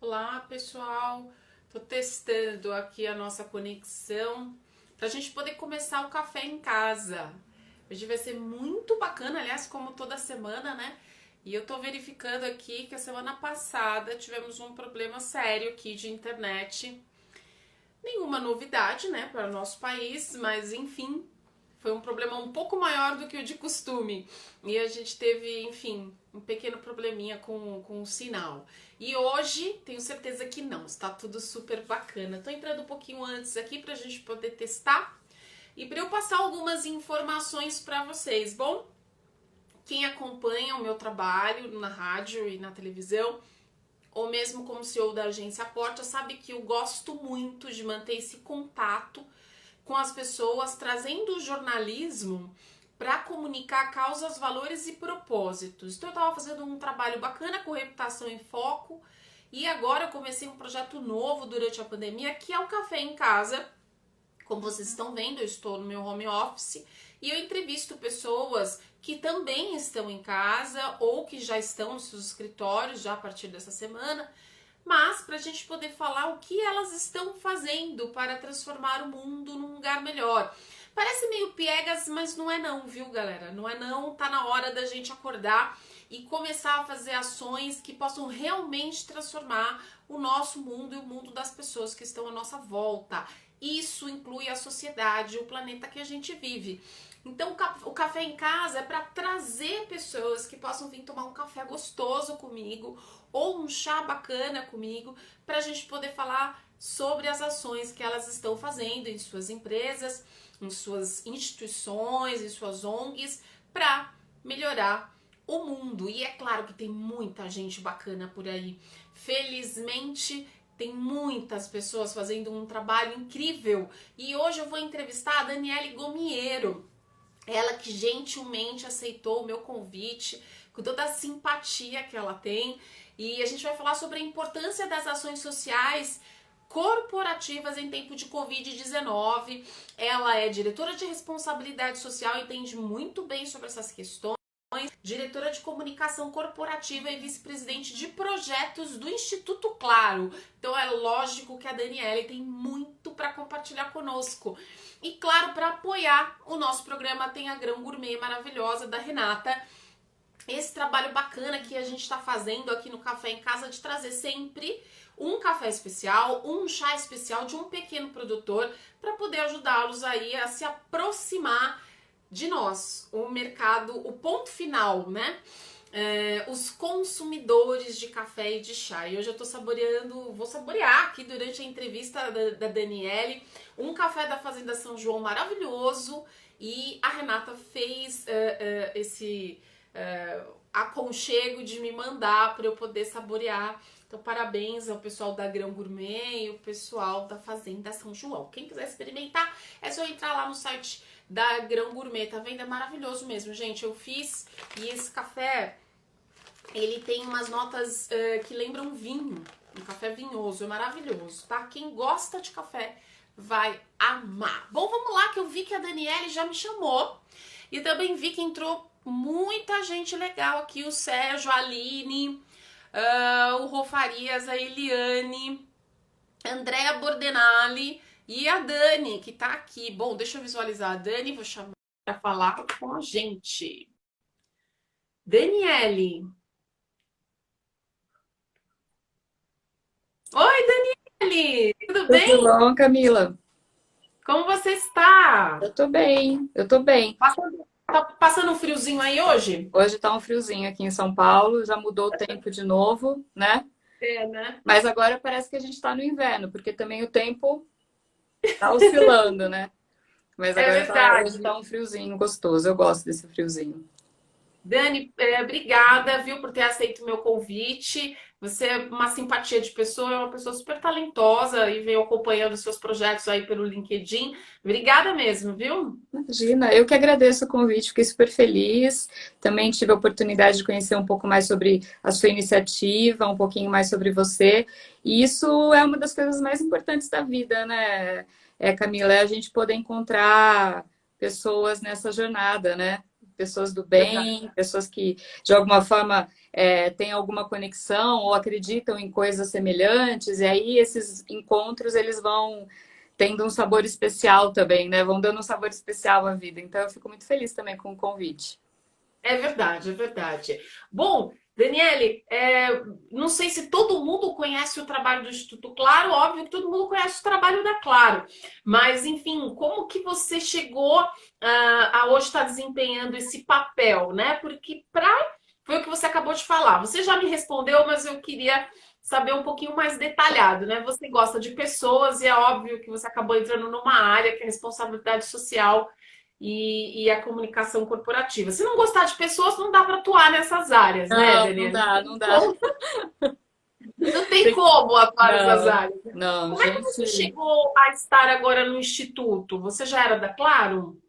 Olá, pessoal. Tô testando aqui a nossa conexão para a gente poder começar o café em casa. Hoje vai ser muito bacana, aliás, como toda semana, né? E eu tô verificando aqui que a semana passada tivemos um problema sério aqui de internet. Nenhuma novidade, né, para o nosso país, mas enfim, foi um problema um pouco maior do que o de costume. E a gente teve, enfim, um pequeno probleminha com o sinal. E hoje, tenho certeza que não, está tudo super bacana. Tô entrando um pouquinho antes aqui pra gente poder testar e para eu passar algumas informações para vocês. Bom, quem acompanha o meu trabalho na rádio e na televisão, ou mesmo como CEO da agência Porta, sabe que eu gosto muito de manter esse contato com as pessoas, trazendo o jornalismo para comunicar causas, valores e propósitos. Então eu estava fazendo um trabalho bacana com reputação em foco e agora eu comecei um projeto novo durante a pandemia, que é o Café em Casa. Como vocês estão vendo, eu estou no meu home office e eu entrevisto pessoas que também estão em casa ou que já estão nos seus escritórios já a partir dessa semana, mas para a gente poder falar o que elas estão fazendo para transformar o mundo num lugar melhor. Parece meio piegas, mas não é não, viu, galera? Não é não, tá na hora da gente acordar e começar a fazer ações que possam realmente transformar o nosso mundo e o mundo das pessoas que estão à nossa volta. Isso inclui a sociedade, o planeta que a gente vive. Então, o café em casa é para trazer pessoas que possam vir tomar um café gostoso comigo ou um chá bacana comigo, para a gente poder falar sobre as ações que elas estão fazendo em suas empresas, em suas instituições, em suas ONGs, para melhorar o mundo. E é claro que tem muita gente bacana por aí. Felizmente, tem muitas pessoas fazendo um trabalho incrível. E hoje eu vou entrevistar a Daniele Gomiero. Ela que gentilmente aceitou o meu convite, com toda a simpatia que ela tem. E a gente vai falar sobre a importância das ações sociais corporativas em tempo de Covid-19. Ela é diretora de responsabilidade social e entende muito bem sobre essas questões. Diretora de comunicação corporativa e vice-presidente de projetos do Instituto Claro. Então é lógico que a Daniele tem muito para compartilhar conosco. E claro, para apoiar o nosso programa tem a Grão Gourmet maravilhosa da Renata. Esse trabalho bacana que a gente está fazendo aqui no Café em Casa de trazer sempre um café especial, um chá especial de um pequeno produtor para poder ajudá-los aí a se aproximar de nós, o mercado, o ponto final, né? Os consumidores de café e de chá. E hoje eu tô saboreando, vou saborear aqui durante a entrevista da Daniele, um café da Fazenda São João maravilhoso. E a Renata fez esse aconchego de me mandar para eu poder saborear. Então, parabéns ao pessoal da Grão Gourmet e o pessoal da Fazenda São João. Quem quiser experimentar, é só entrar lá no site da Grão Gourmet, tá vendo? É maravilhoso mesmo, gente. Eu fiz e esse café, ele tem umas notas que lembram vinho. Um café vinhoso, é maravilhoso, tá? Quem gosta de café vai amar. Bom, vamos lá, que eu vi que a Daniele já me chamou. E também vi que entrou muita gente legal aqui. O Sérgio, a Aline, o Rô Farias, a Eliane, Andréa Bordenali e a Dani, que tá aqui. Bom, deixa eu visualizar a Dani, vou chamar para falar com a gente. Daniele. Oi, Daniele! Tudo Tudo bem? bom, Camila? Como você está? Eu tô bem, eu tô bem. Tá passando um friozinho aí hoje? Hoje tá um friozinho aqui em São Paulo, já mudou o tempo de novo, né? É, né? Mas agora parece que a gente tá no inverno, porque também o tempo tá oscilando, né? Mas É agora tá, hoje verdade. tá um friozinho gostoso, eu gosto desse friozinho. Dani, obrigada, viu, por ter aceito o meu convite. Você é uma simpatia de pessoa, é uma pessoa super talentosa e veio acompanhando os seus projetos aí pelo LinkedIn. Obrigada mesmo, viu? Imagina, eu que agradeço o convite, fiquei super feliz. Também tive a oportunidade de conhecer um pouco mais sobre a sua iniciativa, um pouquinho mais sobre você. E isso é uma das coisas mais importantes da vida, né, Camila? É a gente poder encontrar pessoas nessa jornada, né? pessoas do Verdade. bem, pessoas que de alguma forma têm alguma conexão ou acreditam em coisas semelhantes, e aí esses encontros eles vão tendo um sabor especial também, né? Vão dando um sabor especial à vida. Então eu fico muito feliz também com o convite. É verdade, é verdade. Bom, Daniele, não sei se todo mundo conhece o trabalho do Instituto Claro, óbvio que todo mundo conhece o trabalho da Claro, mas enfim, como que você chegou a hoje estar desempenhando esse papel, né? Porque foi o que você acabou de falar. Você já me respondeu, mas eu queria saber um pouquinho mais detalhado, né? Você gosta de pessoas e é óbvio que você acabou entrando numa área que é responsabilidade social e a comunicação corporativa. Se não gostar de pessoas, não dá para atuar nessas áreas, né, Não, não Daniela? dá, não dá. Não tem como atuar nessas Não, áreas. não, Como é que você gente. chegou a estar agora no Instituto? Você já era da Claro?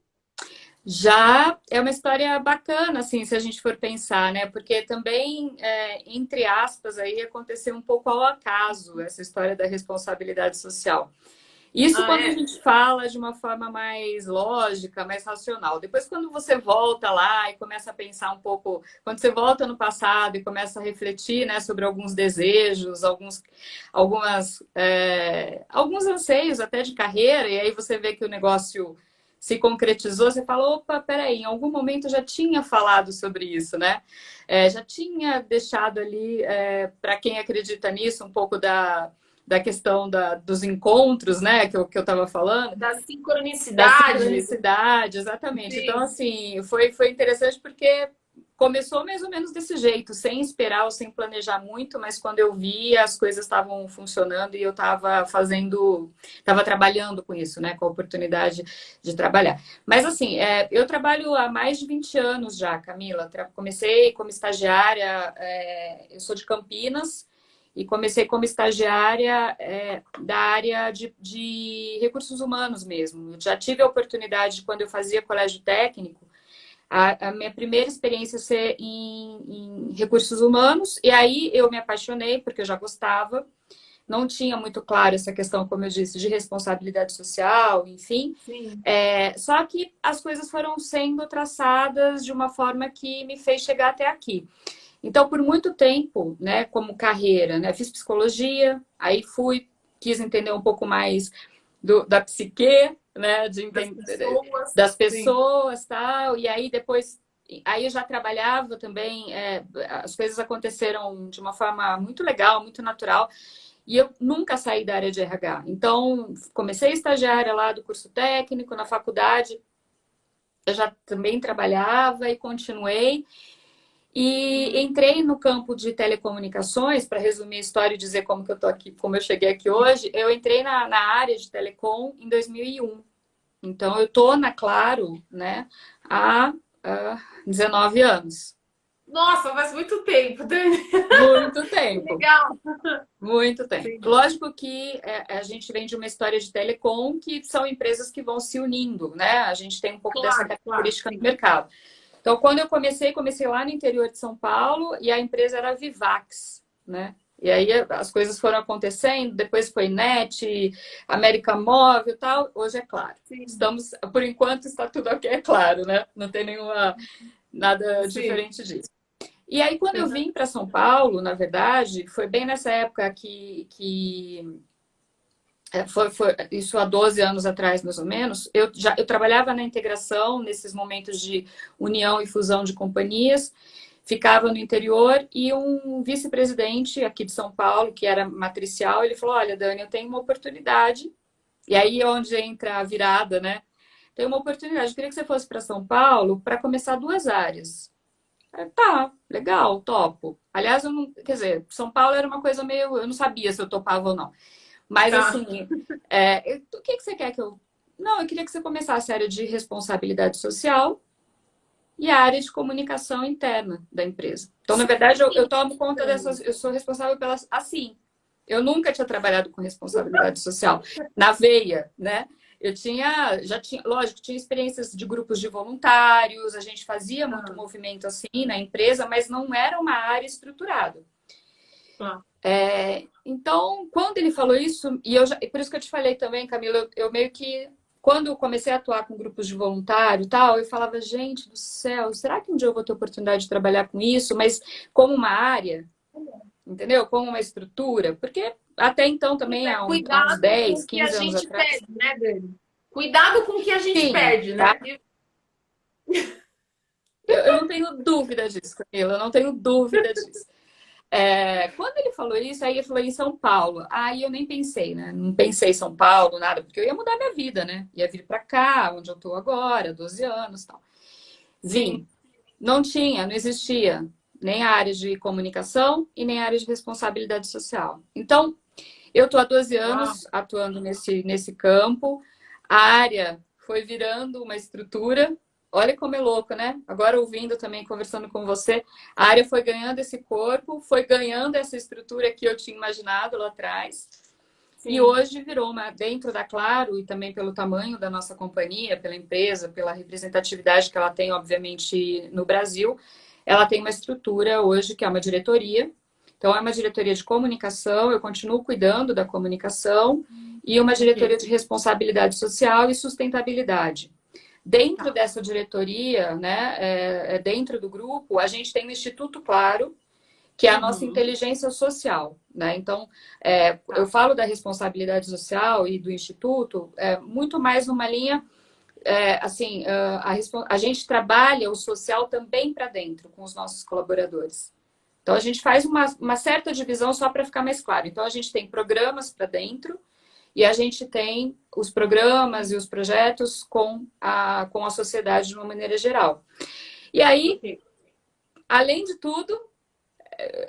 Já é uma história bacana, assim, se a gente for pensar, né? Porque também, entre aspas, aí aconteceu um pouco ao acaso essa história da responsabilidade social. Isso Ah, quando a é? gente fala de uma forma mais lógica, mais racional. Depois, quando você volta lá e começa a pensar um pouco, quando você volta no passado e começa a refletir, né, sobre alguns desejos, alguns anseios até de carreira, e aí você vê que o negócio se concretizou, você fala, opa, peraí, em algum momento eu já tinha falado sobre isso, né? Já tinha deixado ali, para quem acredita nisso, um pouco da questão dos encontros, né, que eu estava falando, Da da sincronicidade? sincronicidade, exatamente. Então, Sim. assim, foi interessante porque começou mais ou menos desse jeito, sem esperar ou sem planejar muito, mas quando eu vi, as coisas estavam funcionando e eu estava trabalhando com isso, né, com a oportunidade de trabalhar. Mas, assim, eu trabalho há mais de 20 anos já, Camila. Comecei como estagiária, eu sou de Campinas, e comecei como estagiária da área de recursos humanos mesmo. Eu já tive a oportunidade, quando eu fazia colégio técnico, a minha primeira experiência ser em recursos humanos, e aí eu me apaixonei, porque eu já gostava, não tinha muito claro essa questão, como eu disse, de responsabilidade social, enfim. Sim. Só que as coisas foram sendo traçadas de uma forma que me fez chegar até aqui. Então, por muito tempo, né, como carreira, né, fiz psicologia, aí quis entender um pouco mais da psique, né, de Das entender pessoas? das Sim. pessoas, tal, e aí depois, aí eu já trabalhava também, as coisas aconteceram de uma forma muito legal, muito natural, e eu nunca saí da área de RH. Então, comecei estagiária lá do curso técnico, na faculdade, eu já também trabalhava e continuei. E entrei no campo de telecomunicações, para resumir a história e dizer como que eu tô aqui, como eu cheguei aqui hoje. Eu entrei na área de telecom em 2001. Então, eu tô na Claro, né, há 19 anos. Nossa, faz muito tempo, Dani. Muito Que tempo, legal. muito tempo. Sim. Lógico que a gente vem de uma história de telecom que são empresas que vão se unindo, né? A gente tem um pouco dessa Claro, claro, característica no sim. mercado. Então, quando eu comecei lá no interior de São Paulo e a empresa era a Vivax, né? E aí as coisas foram acontecendo, depois foi NET, América Móvel e tal. Hoje é Claro. Sim. Estamos, por enquanto, está tudo aqui, é claro, né? Não tem nada Sim. diferente disso. E aí, quando eu vim para São Paulo, na verdade, foi bem nessa época que foi isso há 12 anos atrás, mais ou menos. Eu trabalhava na integração, nesses momentos de união e fusão de companhias, ficava no interior e um vice-presidente aqui de São Paulo, que era matricial, ele falou: Olha, Dani, eu tenho uma oportunidade. E aí é onde entra a virada, né? Tenho uma oportunidade. Eu queria que você fosse para São Paulo para começar duas áreas. Tá, legal, topo. Aliás, eu não, quer dizer, São Paulo era uma coisa meio. Eu não sabia se eu topava ou não. Mas Tá. assim, o que você quer que eu. Não, eu queria que você começasse a área de responsabilidade social e a área de comunicação interna da empresa. Então, na verdade, eu tomo conta dessas. Eu sou responsável pelas. Assim, eu nunca tinha trabalhado com responsabilidade social na veia, né? Já tinha, lógico, tinha experiências de grupos de voluntários, a gente fazia muito Tá. movimento assim na empresa, mas não era uma área estruturada. Tá. Então, quando ele falou isso, por isso que eu te falei também, Camila, eu meio que quando eu comecei a atuar com grupos de voluntário e tal, eu falava, gente do céu, será que um dia eu vou ter oportunidade de trabalhar com isso? Mas como uma área, entendeu? Como uma estrutura, porque até então também, há uns Cuidado com 10, o que a 15 anos gente atrás. perde, né, Dani? Cuidado com o que a gente Tinha, perde, né? tá? Eu não tenho dúvida disso, Camila, eu não tenho dúvida disso. Quando ele falou isso, aí ele falou em São Paulo. Aí eu nem pensei, né? Não pensei em São Paulo, nada, porque eu ia mudar minha vida, né? Ia vir para cá, onde eu tô agora, 12 anos e tal. Vim. Sim. Não tinha, não existia nem a área de comunicação e nem a área de responsabilidade social. Então, eu tô há 12 Uau. anos atuando nesse campo. A área foi virando uma estrutura. Olha como é louco, né? Agora ouvindo também, conversando com você, a área foi ganhando esse corpo, foi ganhando essa estrutura que eu tinha imaginado lá atrás. E Sim. hoje virou dentro da Claro, e também pelo tamanho da nossa companhia, pela empresa, pela representatividade que ela tem, obviamente, no Brasil, ela tem uma estrutura hoje que é uma diretoria. Então, é uma diretoria de comunicação, eu continuo cuidando da comunicação, e uma diretoria Ok. de responsabilidade social e sustentabilidade. Dentro Tá. dessa diretoria, né, dentro do grupo, a gente tem o Instituto Claro, que é a nossa Uhum. inteligência social, né? Então, eu Tá. falo da responsabilidade social e do Instituto muito mais numa linha, assim, a gente trabalha o social também para dentro, com os nossos colaboradores. Então, a gente faz uma certa divisão só para ficar mais claro. Então, a gente tem programas para dentro e a gente tem os programas e os projetos com a sociedade de uma maneira geral. E aí, Ok. além de tudo,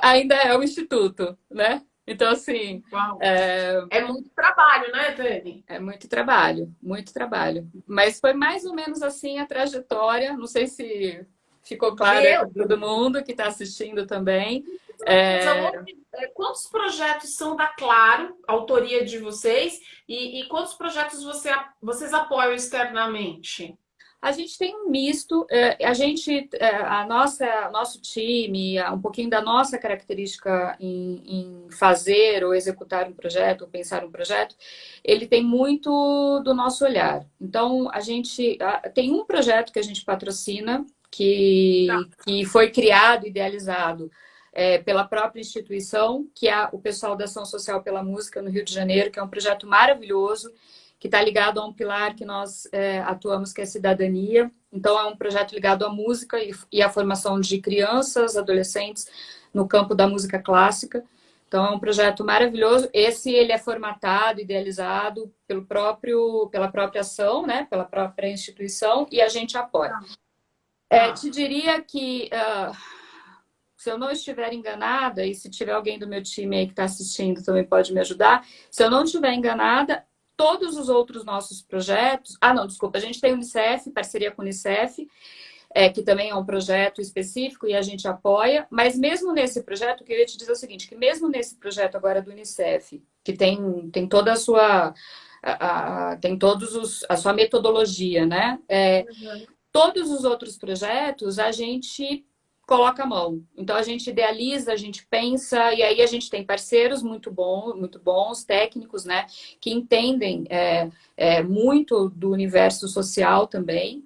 ainda é o instituto, né? Então, assim, Uau. É muito trabalho, né, Dani? é muito trabalho, muito trabalho. Mas foi mais ou menos assim a trajetória. Não sei se ficou claro aí para Meu todo Deus. mundo que está assistindo também. Quantos projetos são da Claro, autoria de vocês, e quantos projetos vocês apoiam externamente? A gente tem um misto, nosso time, um pouquinho da nossa característica em fazer ou executar um projeto, ou pensar um projeto, ele tem muito do nosso olhar. Então, a gente tem um projeto que a gente patrocina, Tá. que foi criado, idealizado pela própria instituição, que é o pessoal da Ação Social pela Música no Rio de Janeiro, que é um projeto maravilhoso, que está ligado a um pilar que nós atuamos, que é a cidadania. Então, é um projeto ligado à música e à formação de crianças, adolescentes, no campo da música clássica. Então, é um projeto maravilhoso. Ele é formatado, idealizado pela própria ação, né? Pela própria instituição, e a gente apoia. Tá. Te diria que, se eu não estiver enganada, e se tiver alguém do meu time aí que está assistindo também pode me ajudar, se eu não estiver enganada, todos os outros nossos projetos. Ah, não, desculpa, a gente tem o Unicef, parceria com o Unicef, que também é um projeto específico e a gente apoia, mas mesmo nesse projeto, eu queria te dizer o seguinte, que mesmo nesse projeto agora do Unicef, que tem toda a sua. Tem a sua metodologia, né? Uhum. Todos os outros projetos a gente coloca a mão. Então a gente idealiza, a gente pensa, e aí a gente tem parceiros muito bons, técnicos, né, que entendem muito do universo social também.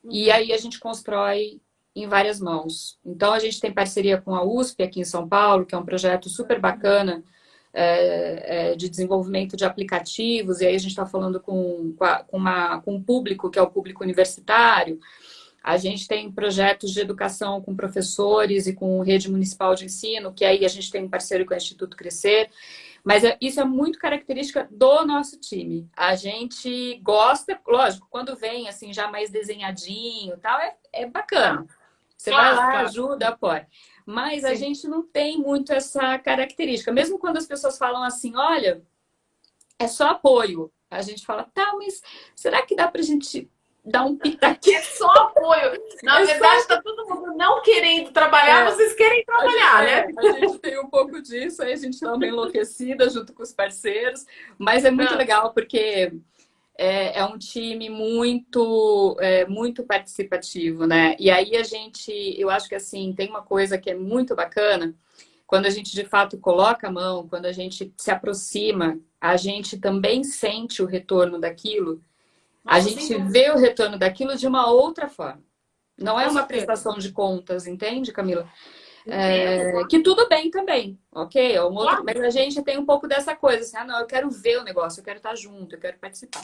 E Uhum. aí a gente constrói em várias mãos. Então a gente tem parceria com a USP aqui em São Paulo, que é um projeto super bacana de desenvolvimento de aplicativos, e aí a gente está falando com um público que é o público universitário. A gente tem projetos de educação com professores e com rede municipal de ensino, que aí a gente tem um parceiro com o Instituto Crescer. Mas isso é muito característica do nosso time. A gente gosta, lógico, quando vem assim já mais desenhadinho, tal, é Tá. bacana. Você vai Claro, lá, claro. ajuda, apoia. Mas a Sim. gente não tem muito essa característica. Mesmo quando as pessoas falam assim, olha, é só apoio. A gente fala, tá, mas será que dá pra gente dar um pitaquinho? É só apoio. Na É verdade, só. está todo mundo não querendo trabalhar, É, vocês querem trabalhar, né? a gente tem um pouco disso, aí a gente dá uma enlouquecida junto com os parceiros, mas é muito Ah, legal porque é um time muito participativo, né? E aí eu acho que assim, tem uma coisa que é muito bacana, quando a gente de fato coloca a mão, quando a gente se aproxima, a gente também sente o retorno daquilo, A Nossa, sem gente dúvida. vê o retorno daquilo de uma outra forma. Não é Com uma certeza. prestação de contas, entende, Camila? Entendo, Que tudo bem também, ok? É um outro, claro. mas a gente tem um pouco dessa coisa, assim, não, eu quero ver o negócio, eu quero estar junto, eu quero participar.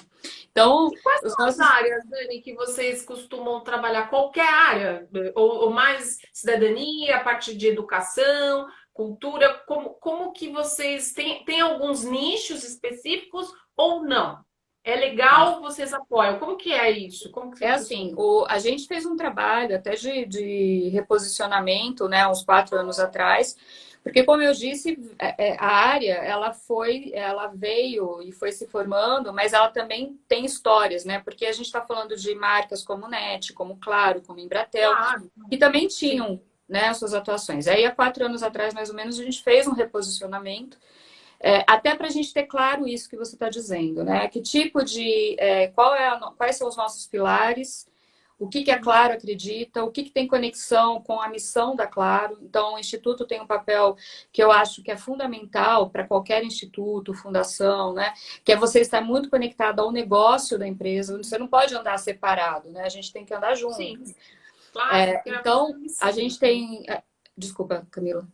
Então, E quais os são as nossos. áreas, Dani, que vocês costumam trabalhar? Qualquer área? Ou mais cidadania, a parte de educação, cultura? Como que vocês têm alguns nichos específicos ou não? É legal, vocês apoiam. Como que é isso? Como que É assim, funciona? a gente fez um trabalho até de reposicionamento, né, uns 4 anos atrás, porque como eu disse, a área ela veio e foi se formando, mas ela também tem histórias, né? Porque a gente está falando de marcas como NET, como Claro, como Embratel, Claro, que também sim. tinham, né, suas atuações. Aí há 4 anos atrás, mais ou menos, a gente fez um reposicionamento. Até para a gente ter claro isso que você está dizendo, né? Que tipo de. Quais são os nossos pilares, o que a Claro acredita, o que tem conexão com a missão da Claro. Então, o Instituto tem um papel que eu acho que é fundamental para qualquer instituto, fundação, né? Que é você estar muito conectado ao negócio da empresa. Você não pode andar separado, né? A gente tem que andar junto. Sim, claro, porque é a Então, mesma a missão. gente tem. Desculpa, Camila.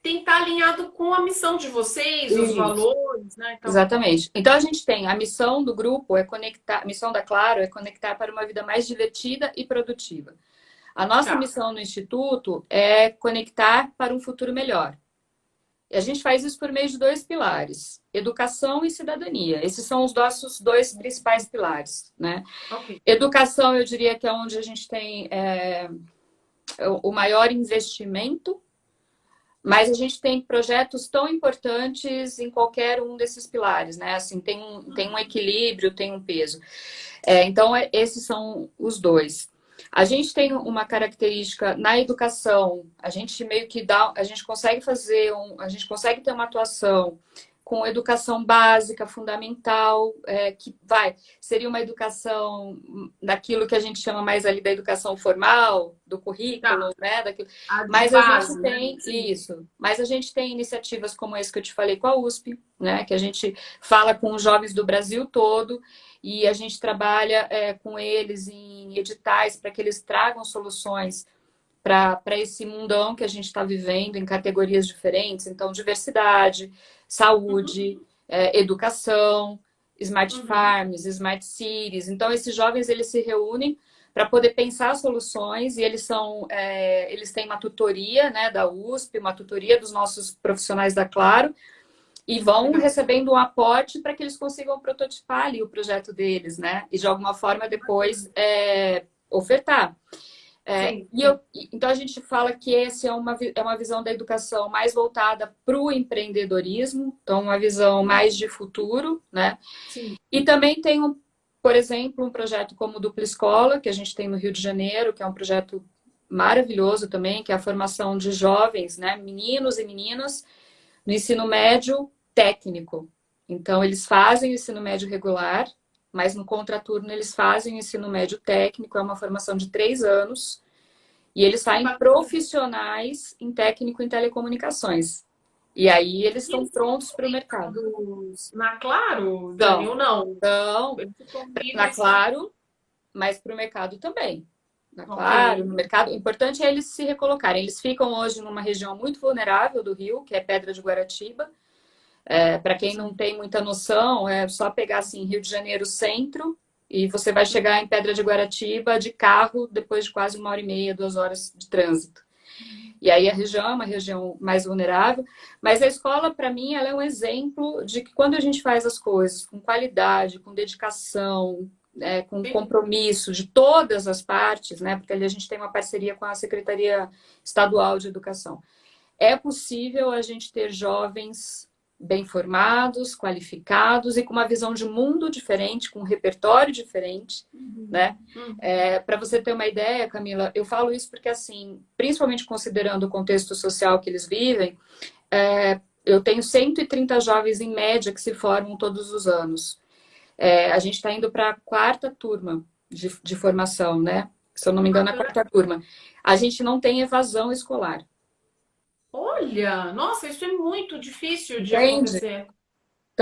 Tem que estar alinhado com a missão de vocês, os Isso. valores, né? Então, Exatamente. Então a gente tem a missão do grupo é conectar, a missão da Claro é conectar para uma vida mais divertida e produtiva. A nossa tá. missão no Instituto é conectar para um futuro melhor. E a gente faz isso por meio de dois pilares: educação e cidadania. Esses são os nossos dois principais pilares, né? Ok. Educação, eu diria que é onde a gente tem o maior investimento, mas a gente tem projetos tão importantes em qualquer um desses pilares, né? Assim, tem um equilíbrio, tem um peso. Então, esses são os dois. A gente tem uma característica na educação, a gente meio que dá, a gente consegue a gente consegue ter uma atuação com educação básica, fundamental, seria uma educação daquilo que a gente chama mais ali da educação formal, do Tá. currículo, né? Daquilo. A de Mas a gente base, né? tem Sim. isso, mas a gente tem iniciativas como esse que eu te falei com a USP, né? Que a gente fala com os jovens do Brasil todo e a gente trabalha com eles em editais para que eles tragam soluções para esse mundão que a gente está vivendo em categorias diferentes. Então, diversidade, saúde, educação, smart Uhum. farms, smart cities. Então, esses jovens eles se reúnem para poder pensar soluções e eles têm uma tutoria, né, da USP, uma tutoria dos nossos profissionais da Claro e vão Legal. recebendo um aporte para que eles consigam prototipar ali o projeto deles, né? E de alguma forma depois ofertar. Sim, sim, Então a gente fala que essa é uma visão da educação mais voltada para o empreendedorismo, então uma visão mais de futuro, né? sim. E também tem, por exemplo, um projeto como o Dupla Escola, que a gente tem no Rio de Janeiro, que é um projeto maravilhoso também, que é a formação de jovens, né? Meninos e meninas no ensino médio técnico. Então, eles fazem o ensino médio regular, mas no contraturno eles fazem o ensino médio técnico, é uma formação de 3 anos, e eles Que saem bacana. profissionais em técnico em telecomunicações. E aí eles E estão eles são prontos para o mercado. formados na Claro, Dani, Então, ou não? então Eles ficam ali, na mas são. Claro, mas para o mercado também. Na Ok. Claro, no mercado. O importante é eles se recolocarem. Eles ficam hoje numa região muito vulnerável do Rio, que é Pedra de Guaratiba. Para quem não Sim. tem muita noção, é só pegar assim Rio de Janeiro centro e você vai chegar em Pedra de Guaratiba de carro depois de quase 1 hora e meia, 2 horas de trânsito. E aí a região é uma região mais vulnerável, mas a escola, para mim, ela é um exemplo de que quando a gente faz as coisas com qualidade, com dedicação, com Sim. compromisso de todas as partes, né? Porque ali a gente tem uma parceria com a Secretaria Estadual de Educação. É possível a gente ter jovens bem formados, qualificados e com uma visão de mundo diferente, com um repertório diferente, né? Uhum. Para você ter uma ideia, Camila, eu falo isso porque, assim, principalmente considerando o contexto social que eles vivem, eu tenho 130 jovens em média que se formam todos os anos. A gente está indo para a quarta turma de formação, né? Se eu não Que me engano, a bacana. quarta turma. A gente não tem evasão escolar. Olha, nossa, isso é muito difícil de Entende? acontecer.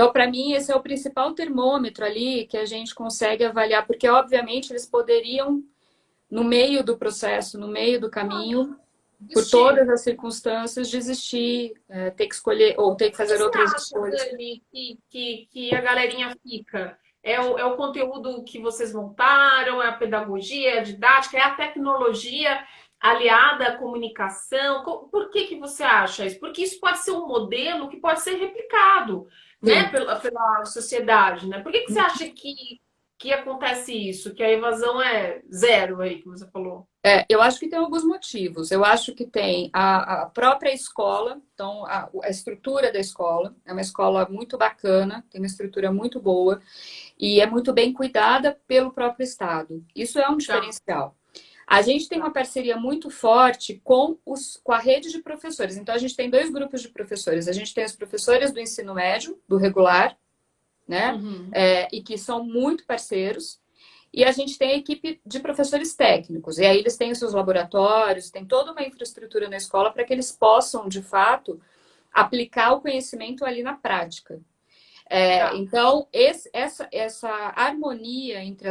Então, para mim, esse é o principal termômetro ali que a gente consegue avaliar, porque, obviamente, eles poderiam, no meio do processo, no meio do caminho, por todas as circunstâncias, desistir, ter que escolher ou ter que O que fazer você outras acha, escolhas. Dani, que a galerinha fica? É o conteúdo que vocês montaram, é a pedagogia, é a didática, é a tecnologia aliada à comunicação? Por que você acha isso? Porque isso pode ser um modelo que pode ser replicado, né, Sim. pela sociedade, né? Por que você acha que acontece isso? Que a evasão é zero aí, que você falou? Eu acho que tem alguns motivos. Eu acho que tem a própria escola, então a estrutura da escola é uma escola muito bacana, tem uma estrutura muito boa e é muito bem cuidada pelo próprio Estado. Isso é um Tá, diferencial. A gente tem uma parceria muito forte com a rede de professores. Então, a gente tem dois grupos de professores. A gente tem os professores do ensino médio, do regular, né? uhum, E que são muito parceiros. E a gente tem a equipe de professores técnicos. E aí eles têm os seus laboratórios, tem toda uma infraestrutura na escola para que eles possam, de fato, aplicar o conhecimento ali na prática. tá. Então, essa harmonia entre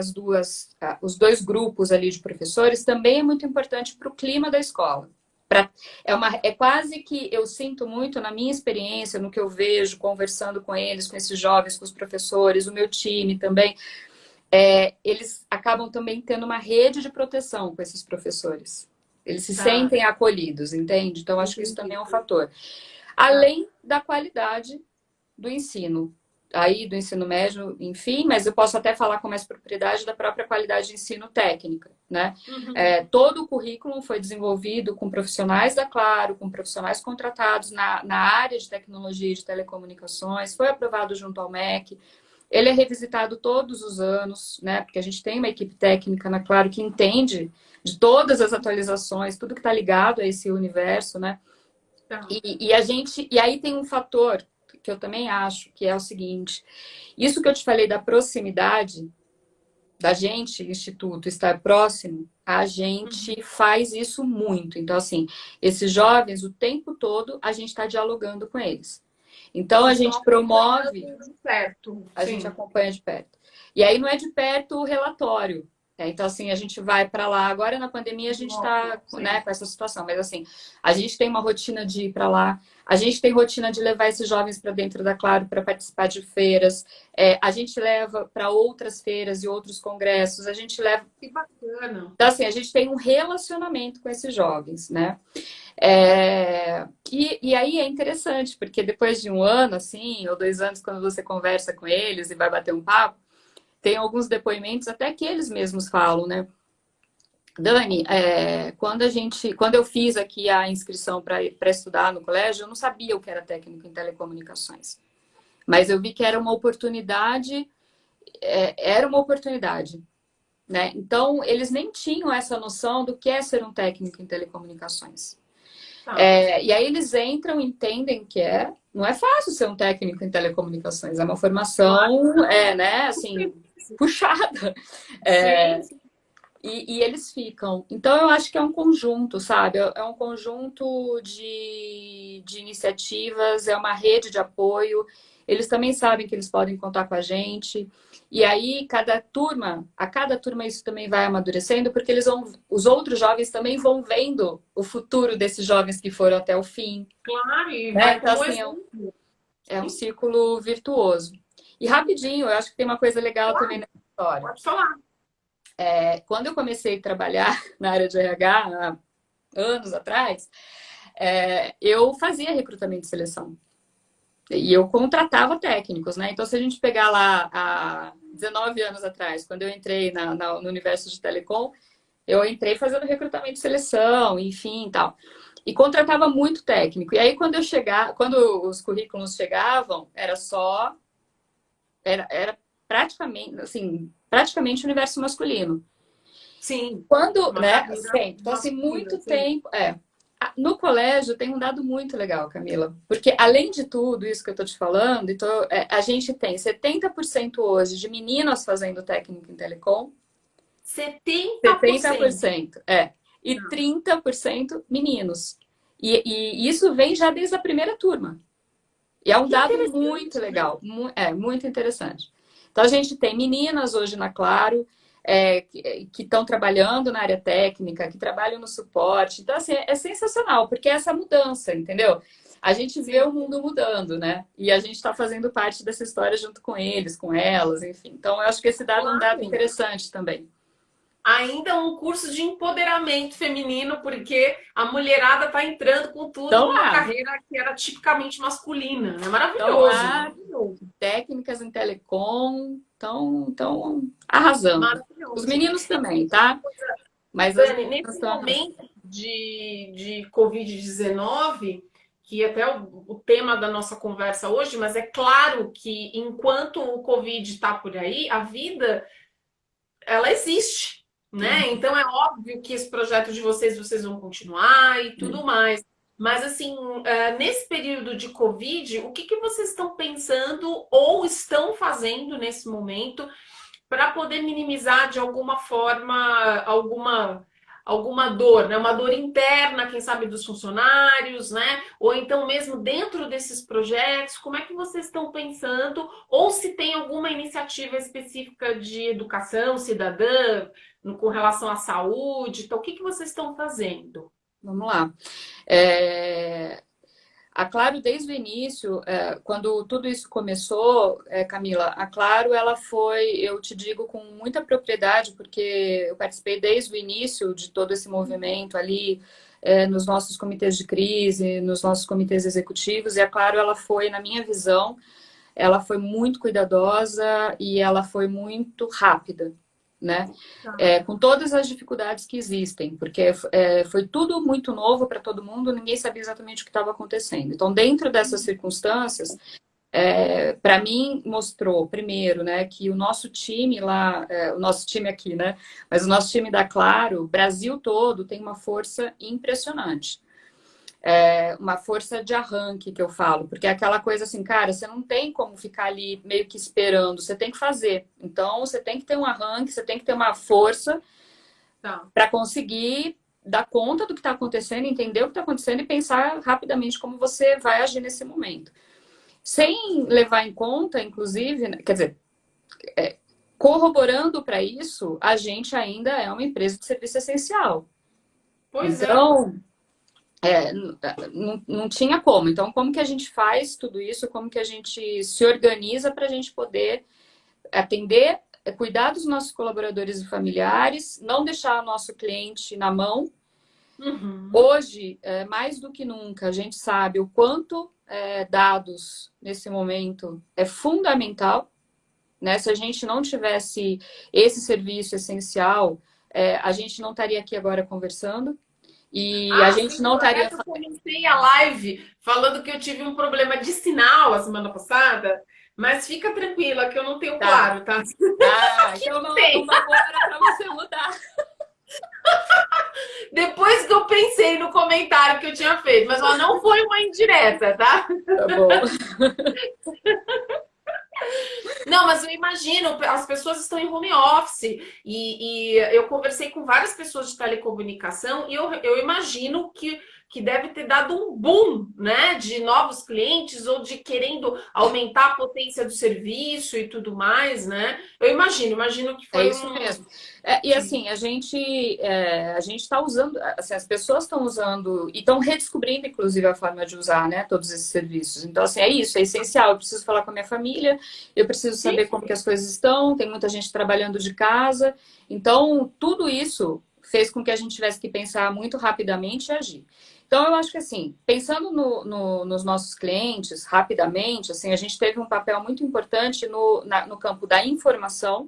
os dois grupos ali de professores também é muito importante para o clima da escola. É quase que eu sinto muito na minha experiência, no que eu vejo, conversando com eles, com esses jovens, com os professores, o meu time também, eles acabam também tendo uma rede de proteção com esses professores. Eles se Tá, sentem acolhidos, entende? Então, acho que isso também entendi. é um fator. Tá. Além da qualidade do ensino, aí do ensino médio, enfim, mas eu posso até falar com mais propriedade da própria qualidade de ensino técnica, né? Uhum. Todo o currículo foi desenvolvido com profissionais da Claro, com profissionais contratados na área de tecnologia e de telecomunicações, foi aprovado junto ao MEC, ele é revisitado todos os anos, né? Porque a gente tem uma equipe técnica na Claro que entende de todas as atualizações, tudo que está ligado a esse universo, né? Tá. E aí tem um fator que eu também acho, que é o seguinte: isso que eu te falei da proximidade, da gente, instituto, estar próximo, a Uhum. gente faz isso muito. Então, assim, esses jovens, o tempo todo, a gente está dialogando com eles. Então, a Vocês estão gente promove, acompanhando de perto. a gente Sim. acompanha de perto. E aí não é de perto o relatório. Então, assim, a gente vai para lá. Agora, na pandemia, a gente está, Sim. né, com essa situação. Mas, assim, a gente tem uma rotina de ir para lá. A gente tem rotina de levar esses jovens para dentro da Claro para participar de feiras. A gente leva para outras feiras e outros congressos. A gente leva. Que bacana. Então, assim, a gente tem um relacionamento com esses jovens, né? E aí é interessante, porque depois de um ano, assim, ou 2 anos, quando você conversa com eles e vai bater um papo, tem alguns depoimentos até que eles mesmos falam, né? Dani, quando eu fiz aqui a inscrição para estudar no colégio, eu não sabia o que era técnico em telecomunicações. Mas eu vi que era uma oportunidade, né? Então, eles nem tinham essa noção do que é ser um técnico em telecomunicações. Tá. E aí eles entram, entendem que não é fácil ser um técnico em telecomunicações, é uma Claro que formação, não. né, assim, puxada. Sim, É, sim. e eles ficam. Então, eu acho que é um conjunto, sabe? É um conjunto de iniciativas, é uma rede de apoio. Eles também sabem que eles podem contar com a gente. E aí, a cada turma isso também vai amadurecendo, porque os outros jovens também vão vendo o futuro desses jovens que foram até o fim, Claro, e né? vai Então, como assim, exemplo. é um Sim, círculo virtuoso. E rapidinho, eu acho que tem uma coisa legal também claro, nessa história. pode falar. Quando eu comecei a trabalhar na área de RH, há anos atrás, eu fazia recrutamento e seleção. E eu contratava técnicos, né? Então, se a gente pegar lá há 19 anos atrás, quando eu entrei no universo de telecom, eu entrei fazendo recrutamento e seleção, enfim, tal. E contratava muito técnico. E aí, quando os currículos chegavam, era praticamente, assim, praticamente universo masculino. Sim, Quando, uma né, carreira sempre. Então, assim, masculina, muito sim. tempo. No colégio tem um dado muito legal, Camila, porque além de tudo isso que eu tô te falando, então, a gente tem 70% hoje de meninas fazendo técnico em telecom, 70%. 70%, e 30% meninos. E isso vem já desde a primeira turma. E é um Que dado interessante. muito legal, muito interessante. Então, a gente tem meninas hoje na Claro, que estão trabalhando na área técnica, que trabalham no suporte. Então, assim, é sensacional, porque é essa mudança, entendeu? A gente vê o mundo mudando, né? E a gente está fazendo parte dessa história junto com eles, com elas, enfim. Então, eu acho que esse dado é um dado Claro. interessante também. Ainda um curso de empoderamento feminino, porque a mulherada está entrando com tudo Então, numa carreira que era tipicamente masculina. É maravilhoso, lá, maravilhoso, técnicas em telecom estão arrasando. Os maravilhoso. meninos também, tá? Mas as Dani, meninas nesse estão arrasando. momento de Covid-19, que até o tema da nossa conversa hoje, mas é claro que enquanto o Covid está por aí, a vida ela existe, né? Então é óbvio que esse projeto de vocês vão continuar e tudo mais. Mas assim, nesse período de Covid, o que vocês estão pensando ou estão fazendo nesse momento para poder minimizar de alguma forma alguma dor, né? Uma dor interna, quem sabe, dos funcionários, né? Ou então mesmo dentro desses projetos, como é que vocês estão pensando? Ou se tem alguma iniciativa específica de educação cidadã com relação à saúde, então o que vocês estão fazendo? Vamos lá. É, A Claro, desde o início, quando tudo isso começou, Camila, a Claro, ela foi, eu te digo com muita propriedade, porque eu participei desde o início de todo esse movimento ali, nos nossos comitês de crise, nos nossos comitês executivos, e a Claro, ela foi, na minha visão, ela foi muito cuidadosa e ela foi muito rápida, né? Com todas as dificuldades que existem, porque foi tudo muito novo para todo mundo, ninguém sabia exatamente o que estava acontecendo. Então, dentro dessas circunstâncias, para mim mostrou, primeiro, né, que o nosso time lá, o nosso time aqui, né, mas o nosso time da Claro, Brasil todo, tem uma força impressionante. Uma força de arranque que eu falo, porque é aquela coisa assim, cara, você não tem como ficar ali meio que esperando, você tem que fazer. Então, você tem que ter um arranque, você tem que ter uma força Tá. para conseguir dar conta do que está acontecendo, entender o que está acontecendo e pensar rapidamente como você vai agir nesse momento. Sem levar em conta, inclusive, né, quer dizer, corroborando para isso, a gente ainda é uma empresa de serviço essencial. Pois é. Então, não tinha como. Então, como que a gente faz tudo isso? Como que a gente se organiza para a gente poder atender, cuidar dos nossos colaboradores e familiares, não deixar o nosso cliente na mão. Uhum. Hoje, mais do que nunca, a gente sabe o quanto dados nesse momento é fundamental, né? Se a gente não tivesse esse serviço essencial, a gente não estaria aqui agora conversando e a Ah, gente sim, não até estaria. que eu comecei a live falando que eu tive um problema de sinal a semana passada, mas fica tranquila que eu não tenho Tá. claro, tá? Ah, Aqui então não tem. uma boa hora para você mudar. Depois que eu pensei no comentário que eu tinha feito, mas ó, não foi uma indireta, tá? Tá bom. Não, mas eu imagino, as pessoas estão em home office e eu conversei com várias pessoas de telecomunicação e eu imagino que deve ter dado um boom, né, de novos clientes ou de querendo aumentar a potência do serviço e tudo mais, né? Eu imagino que É foi isso um. mesmo. E assim, a gente está usando, assim, as pessoas estão usando e estão redescobrindo, inclusive, a forma de usar, né, todos esses serviços. Então, assim, é isso, é essencial. Eu preciso falar com a minha família, eu preciso Sim, saber como que as coisas estão, tem muita gente trabalhando de casa. Então, tudo isso fez com que a gente tivesse que pensar muito rapidamente e agir. Então, eu acho que assim, pensando nos nossos clientes, rapidamente, assim, a gente teve um papel muito importante no campo da informação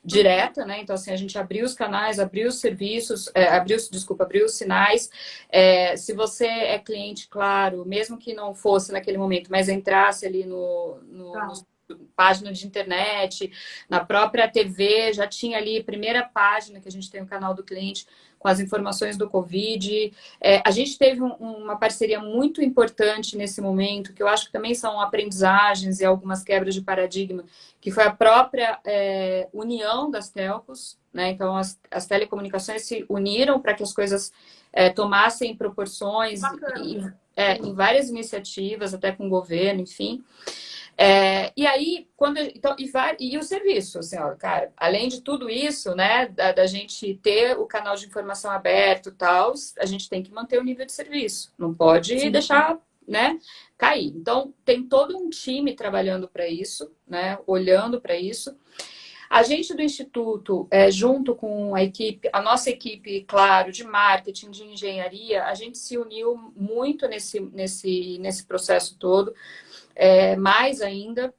direta, né? Então, assim, a gente abriu os canais, abriu os serviços, abriu os sinais. Se você cliente, claro, mesmo que não fosse naquele momento, mas entrasse ali tá. página de internet, na própria TV, já tinha ali, primeira página que a gente tem o canal do cliente com as informações do Covid. A gente teve uma parceria muito importante nesse momento, que eu acho que também são aprendizagens e algumas quebras de paradigma, que foi a própria união das telcos, né? Então, as telecomunicações se uniram para que as coisas tomassem proporções em várias iniciativas, até com o governo, enfim. E aí, e o serviço, assim, ó, cara, além de tudo isso, né, da gente ter o canal de informação aberto e tal, a gente tem que manter o nível de serviço, não pode deixar, né, cair. Então, tem todo um time trabalhando para isso, né, olhando para isso. A gente do Instituto, junto com a nossa equipe, claro, de marketing, de engenharia, a gente se uniu muito nesse processo todo. Mais ainda,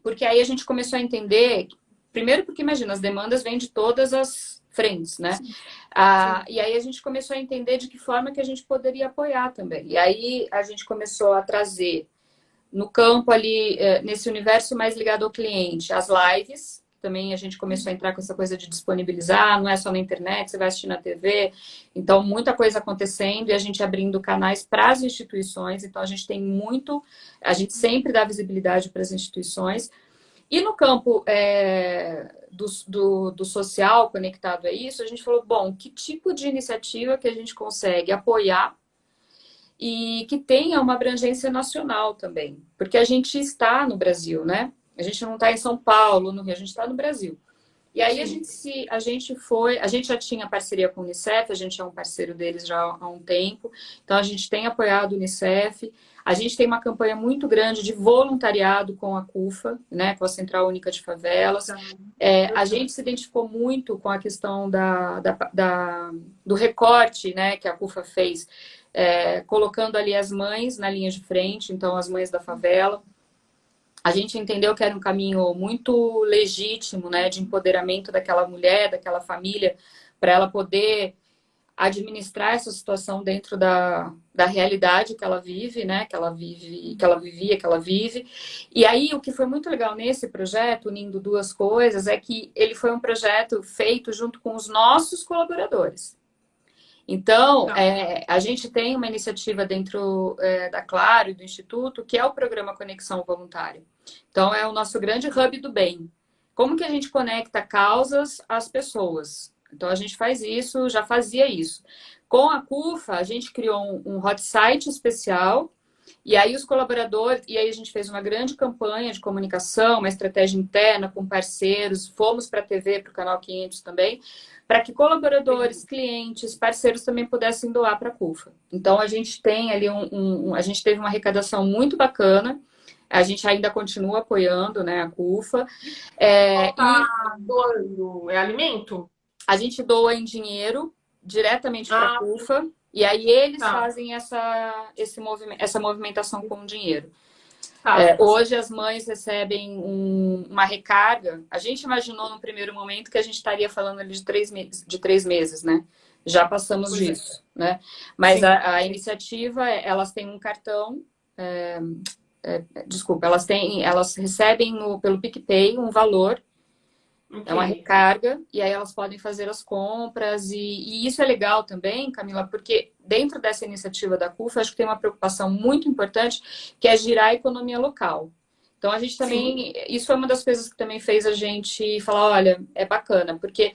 porque aí a gente começou a entender, primeiro porque, imagina, as demandas vêm de todas as frentes, né? E aí a gente começou a entender de que forma que a gente poderia apoiar também. E aí a gente começou a trazer no campo ali, nesse universo mais ligado ao cliente, as lives. Também a gente começou a entrar com essa coisa de disponibilizar, não é só na internet, você vai assistir na TV. Então, muita coisa acontecendo e a gente abrindo canais para as instituições. Então, a gente sempre dá visibilidade para as instituições. E no campo do social conectado a isso, a gente falou, bom, que tipo de iniciativa que a gente consegue apoiar e que tenha uma abrangência nacional também. Porque a gente está no Brasil, né? A gente não está em São Paulo, no Rio, a gente está no Brasil. E aí a gente já tinha parceria com o Unicef, a gente é um parceiro deles já há um tempo, então a gente tem apoiado o Unicef, a gente tem uma campanha muito grande de voluntariado com a CUFA, né, com a Central Única de Favelas. A gente se identificou muito com a questão do recorte, né, que a CUFA fez, colocando ali as mães na linha de frente, então as mães da favela. A gente entendeu que era um caminho muito legítimo, né, de empoderamento daquela mulher, daquela família, para ela poder administrar essa situação dentro da realidade que ela vive, né, que ela vivia, que ela vive. E aí, o que foi muito legal nesse projeto, unindo duas coisas, é que ele foi um projeto feito junto com os nossos colaboradores. Então, a gente tem uma iniciativa dentro da Claro e do Instituto, que é o programa Conexão Voluntária. Então, é o nosso grande hub do bem. Como que a gente conecta causas às pessoas? Então, a gente faz isso, já fazia isso. Com a CUFA, a gente criou um hot site especial, e aí os colaboradores, e aí a gente fez uma grande campanha de comunicação, uma estratégia interna com parceiros, fomos para a TV, para o Canal 500 também, para que colaboradores, clientes, parceiros também pudessem doar para a CUFA. Então, a gente tem ali a gente teve uma arrecadação muito bacana, a gente ainda continua apoiando, né, a CUFA. Doando alimento? A gente doa em dinheiro diretamente para a CUFA, e aí eles fazem essa movimentação com dinheiro. Hoje as mães recebem uma recarga. A gente imaginou no primeiro momento que a gente estaria falando ali de 3 meses, né? Já passamos disso, né? Mas a iniciativa, elas têm um cartão, desculpa, elas recebem pelo PicPay um valor, é uma recarga, e aí elas podem fazer as compras, e isso é legal também, Camila, porque dentro dessa iniciativa da CUFA, acho que tem uma preocupação muito importante, que é girar a economia local. Então, a gente também, isso foi uma das coisas que também fez a gente falar, olha, é bacana, porque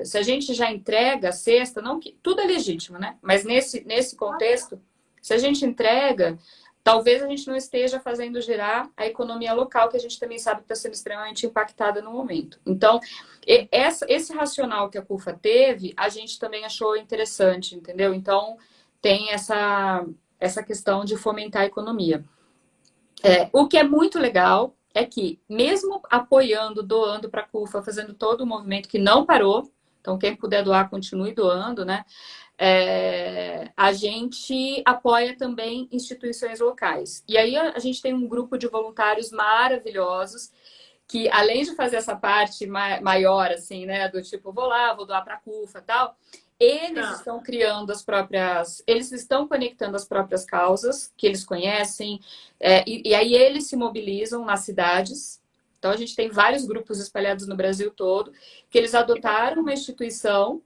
se a gente já entrega a cesta, não que tudo é legítimo, né? Mas nesse contexto, se a gente entrega, talvez a gente não esteja fazendo girar a economia local, que a gente também sabe que está sendo extremamente impactada no momento. Então, esse racional que a CUFA teve, a gente também achou interessante, entendeu? Então, tem essa questão de fomentar a economia. O que é muito legal é que, mesmo apoiando, doando para a CUFA, fazendo todo o movimento que não parou, então quem puder doar, continue doando, né? A gente apoia também instituições locais. E aí a gente tem um grupo de voluntários maravilhosos que, além de fazer essa parte maior, assim, né, do tipo, vou lá, vou doar para a CUFA e tal, Eles Tá. estão criando as próprias, eles estão conectando as próprias causas que eles conhecem, e aí eles se mobilizam nas cidades. Então a gente tem vários grupos espalhados no Brasil todo que eles adotaram uma instituição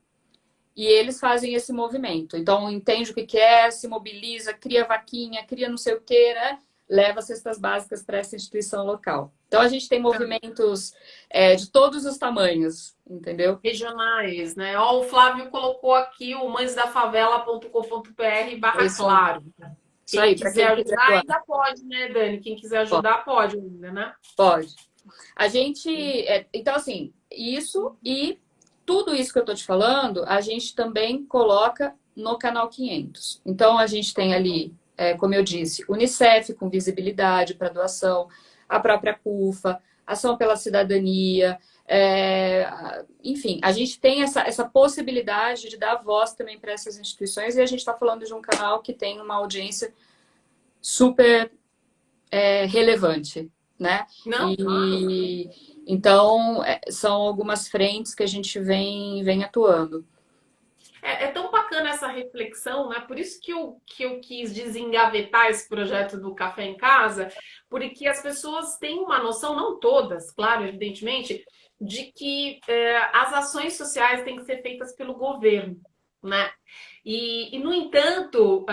e eles fazem esse movimento. Então entende o que é, se mobiliza, cria vaquinha, cria não sei o que, né? Leva cestas básicas para essa instituição local. Então a gente tem movimentos de todos os tamanhos, entendeu? Regionais, né? Ó, o Flávio colocou aqui o É isso, mãesdafavela.com.br/claro. isso Quem aí, para quiser quem quiser ajudar doar. ainda pode, né, Dani? Quem quiser ajudar pode ainda, né? Pode. A gente. Então, assim, isso e tudo isso que eu tô te falando, a gente também coloca no canal 500. Então, a gente tem ali, como eu disse, Unicef com visibilidade para doação, a própria CUFA, Ação pela Cidadania. Enfim, a gente tem essa possibilidade de dar voz também para essas instituições e a gente está falando de um canal que tem uma audiência super relevante, né? Não, claro. E então são algumas frentes que a gente vem atuando. É tão bacana essa reflexão, né? Por isso que eu quis desengavetar esse projeto do Café em Casa, porque as pessoas têm uma noção, não todas, claro, evidentemente, de que as ações sociais têm que ser feitas pelo governo, né? No entanto,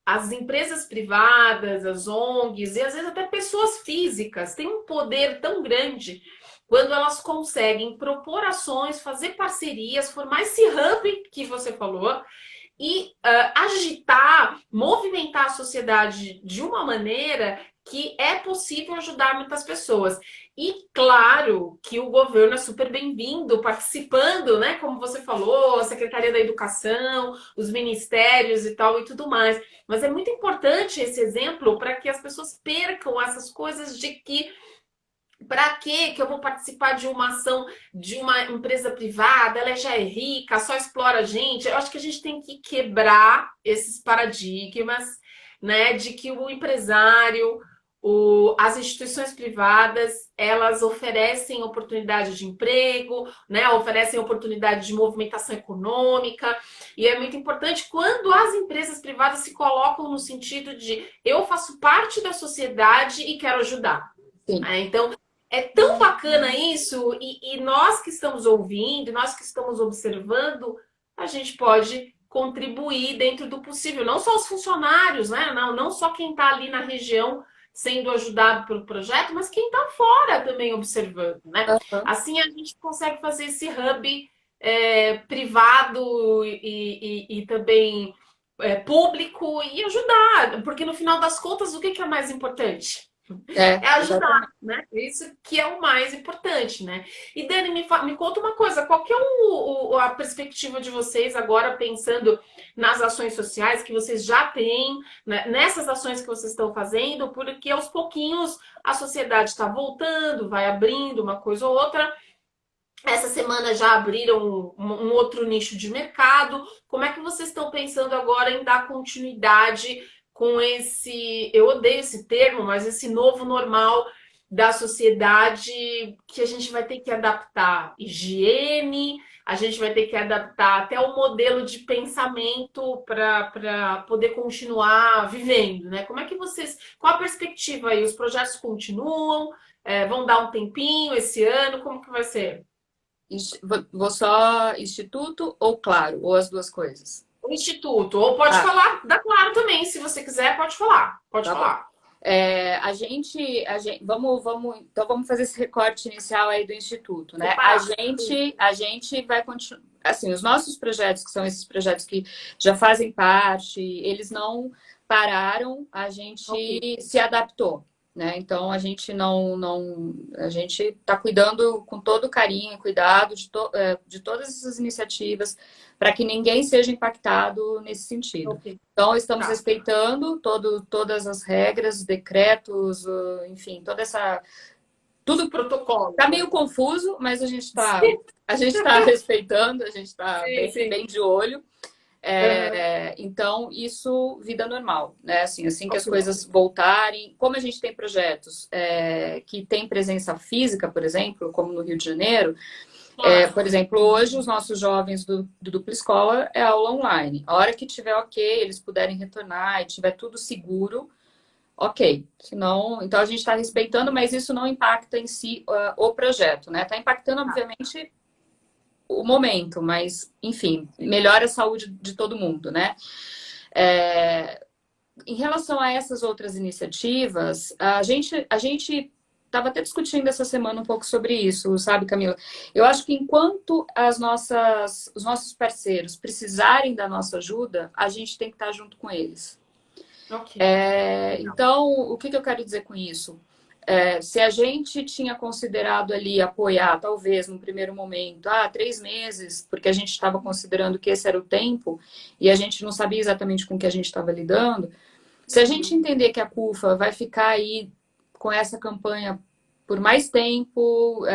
as empresas privadas, as ONGs e às vezes até pessoas físicas têm um poder tão grande quando elas conseguem propor ações, fazer parcerias, formar esse hub que você falou e agitar, movimentar a sociedade de uma maneira que é possível ajudar muitas pessoas. E claro que o governo é super bem-vindo, participando, né? Como você falou, a Secretaria da Educação, os ministérios e tal e tudo mais. Mas é muito importante esse exemplo para que as pessoas percam essas coisas de que para que eu vou participar de uma ação de uma empresa privada? Ela já é rica, só explora a gente. Eu acho que a gente tem que quebrar esses paradigmas, né, de que o empresário, as instituições privadas, elas oferecem oportunidade de emprego, né, oferecem oportunidade de movimentação econômica. E é muito importante quando as empresas privadas se colocam no sentido de eu faço parte da sociedade e quero ajudar. Sim. Então, é tão bacana isso, e nós que estamos ouvindo, nós que estamos observando, a gente pode contribuir dentro do possível. Não só os funcionários, né? Não só quem está ali na região sendo ajudado pelo projeto, mas quem está fora também observando, né? Uhum. Assim a gente consegue fazer esse hub privado e também público e ajudar, porque no final das contas, o que é mais importante? É ajudar, Exatamente. né? Isso que é o mais importante, né? E Dani, me conta uma coisa, qual que é a perspectiva de vocês agora pensando nas ações sociais que vocês já têm, né? Nessas ações que vocês estão fazendo, porque aos pouquinhos a sociedade está voltando, vai abrindo uma coisa ou outra. Essa semana já abriram um outro nicho de mercado. Como é que vocês estão pensando agora em dar continuidade com esse, eu odeio esse termo, mas esse novo normal da sociedade que a gente vai ter que adaptar higiene, a gente vai ter que adaptar até o modelo de pensamento para poder continuar vivendo, né? Como é que vocês, qual a perspectiva aí? Os projetos continuam? Vão dar um tempinho esse ano? Como que vai ser? Vou só instituto ou claro, ou as duas coisas? O Instituto. Ou pode Ah, falar da Claro também, se você quiser, pode falar. Pode tá bom. falar. Então vamos fazer esse recorte inicial aí do Instituto, né? Separar. A gente vai continuar, assim, os nossos projetos, que são esses projetos que já fazem parte, eles não pararam, a Ok. gente se adaptou, né? Então a gente a gente está cuidando com todo carinho e cuidado de todas essas iniciativas para que ninguém seja impactado nesse sentido. Ok. Então, estamos Tá. respeitando todas as regras, decretos, enfim, toda essa. Os Tudo protocolos, está né? meio confuso, mas a gente tá respeitando, a gente está Sim, sim. bem de olho. Uhum. Então, isso, vida normal, né? Assim que as Ok. coisas voltarem, como a gente tem projetos que tem presença física, por exemplo, como no Rio de Janeiro, Claro. Por exemplo, hoje os nossos jovens do Dupla Escola é aula online. A hora que tiver ok, eles puderem retornar e tiver tudo seguro, ok. Senão, então a gente está respeitando, mas isso não impacta em si o projeto, né? Está impactando, obviamente, o momento, mas, enfim, melhora a saúde de todo mundo, né? Em relação a essas outras iniciativas, a gente estava até discutindo essa semana um pouco sobre isso, sabe, Camila? Eu acho que enquanto os nossos parceiros precisarem da nossa ajuda, a gente tem que estar junto com eles. Ok. Então, o que eu quero dizer com isso? Se a gente tinha considerado ali apoiar, talvez no primeiro momento, 3 meses, porque a gente estava considerando que esse era o tempo e a gente não sabia exatamente com o que a gente estava lidando, se a gente entender que a CUFA vai ficar aí com essa campanha por mais tempo,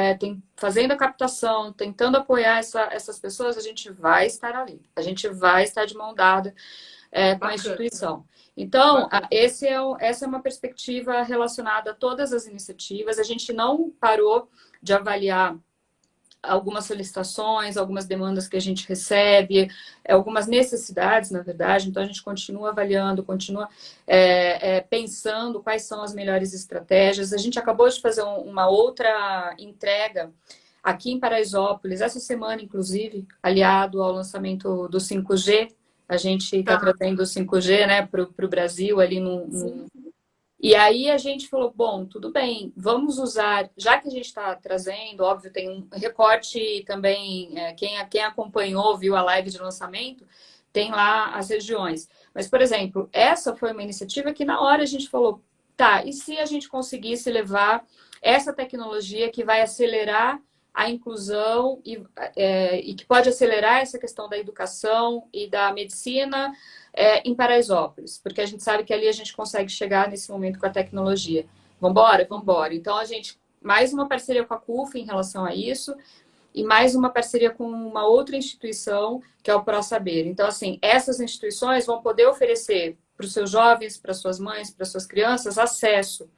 fazendo a captação, tentando apoiar essas pessoas, a gente vai estar ali. A gente vai estar de mão dada com a instituição. Então, essa é uma perspectiva relacionada a todas as iniciativas. A gente não parou de avaliar algumas solicitações, algumas demandas que a gente recebe, algumas necessidades, na verdade. Então, a gente continua avaliando, continua pensando quais são as melhores estratégias. A gente acabou de fazer uma outra entrega aqui em Paraisópolis, essa semana, inclusive, aliado ao lançamento do 5G. A gente está trazendo o 5G, né, para o Brasil ali E aí a gente falou, bom, tudo bem, vamos usar, já que a gente está trazendo, óbvio, tem um recorte também, quem acompanhou, viu a live de lançamento, tem lá as regiões. Mas, por exemplo, essa foi uma iniciativa que na hora a gente falou, tá, e se a gente conseguisse levar essa tecnologia que vai acelerar a inclusão e que pode acelerar essa questão da educação e da medicina em Paraisópolis, porque a gente sabe que ali a gente consegue chegar nesse momento com a tecnologia. Vambora? Vambora. Então, a gente, mais uma parceria com a CUF em relação a isso, e mais uma parceria com uma outra instituição, que é o ProSaber. Então, assim, essas instituições vão poder oferecer para os seus jovens, para suas mães, para suas crianças, acesso.